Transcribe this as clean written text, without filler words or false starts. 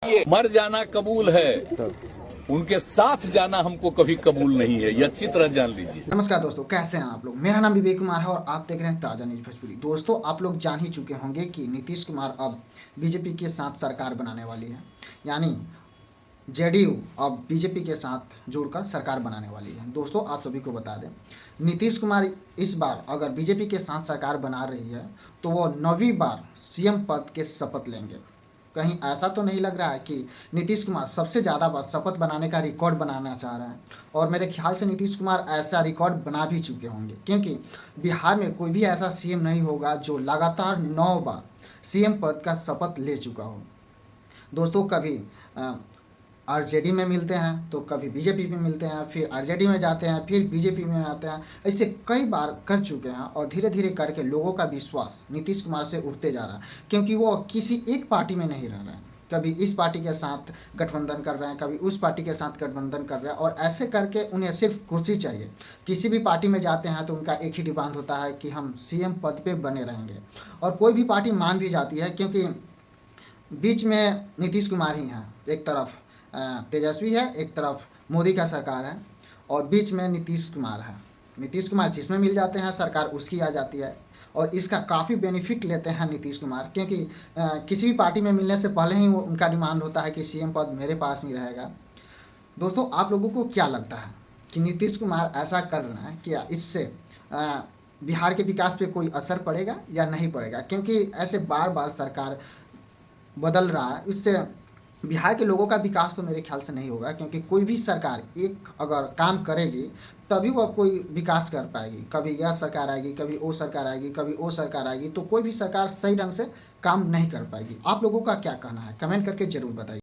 मर जाना कबूल है, उनके साथ जाना हमको कभी कबूल नहीं है, ये अच्छी तरह जान लीजिए। नमस्कार दोस्तों, कैसे हैं आप लोग। मेरा नाम विवेक कुमार है और आप देख रहे हैं ताजा न्यूज भोजपुरी। दोस्तों, आप लोग जान ही चुके होंगे कि नीतीश कुमार अब बीजेपी के साथ सरकार बनाने वाली है, यानी जेडीयू अब बीजेपी के साथ जुड़कर सरकार बनाने वाली है। दोस्तों, आप सभी को बता दें, नीतीश कुमार इस बार अगर बीजेपी के साथ सरकार बना रही है तो वो 9वीं बार सीएम पद के शपथ लेंगे। कहीं ऐसा तो नहीं लग रहा है कि नीतीश कुमार सबसे ज़्यादा बार शपथ बनाने का रिकॉर्ड बनाना चाह रहे हैं। और मेरे ख्याल से नीतीश कुमार ऐसा रिकॉर्ड बना भी चुके होंगे, क्योंकि बिहार में कोई भी ऐसा सीएम नहीं होगा जो लगातार 9 बार सीएम पद का शपथ ले चुका हो। दोस्तों, कभी आरजेडी में मिलते हैं तो कभी बीजेपी में मिलते हैं, फिर आरजेडी में जाते हैं, फिर बीजेपी में आते हैं। ऐसे कई बार कर चुके हैं और धीरे धीरे करके लोगों का विश्वास नीतीश कुमार से उठते जा रहा है, क्योंकि वो किसी एक पार्टी में नहीं रह रहे हैं। कभी इस पार्टी के साथ गठबंधन कर रहे हैं, कभी उस पार्टी के साथ गठबंधन कर रहे हैं, और ऐसे करके उन्हें सिर्फ कुर्सी चाहिए। किसी भी पार्टी में जाते हैं तो उनका एक ही डिमांड होता है कि हम सीएम पद पे बने रहेंगे। और कोई भी पार्टी मान भी जाती है, क्योंकि बीच में नीतीश कुमार ही हैं। एक तरफ तेजस्वी है, एक तरफ मोदी का सरकार है, और बीच में नीतीश कुमार है। नीतीश कुमार जिसमें मिल जाते हैं सरकार उसकी आ जाती है, और इसका काफ़ी बेनिफिट लेते हैं नीतीश कुमार, क्योंकि किसी भी पार्टी में मिलने से पहले ही उनका डिमांड होता है कि सीएम पद मेरे पास ही रहेगा। दोस्तों, आप लोगों को क्या लगता है कि नीतीश कुमार ऐसा कर रहे हैं, क्या इससे बिहार के विकास पे कोई असर पड़ेगा या नहीं पड़ेगा? क्योंकि ऐसे बार बार सरकार बदल रहा है, इससे बिहार के लोगों का विकास तो मेरे ख्याल से नहीं होगा, क्योंकि कोई भी सरकार एक अगर काम करेगी तभी वह कोई विकास कर पाएगी। कभी यह सरकार आएगी, कभी वो सरकार आएगी, कभी वो सरकार आएगी, तो कोई भी सरकार सही ढंग से काम नहीं कर पाएगी। आप लोगों का क्या कहना है, कमेंट करके ज़रूर बताइए।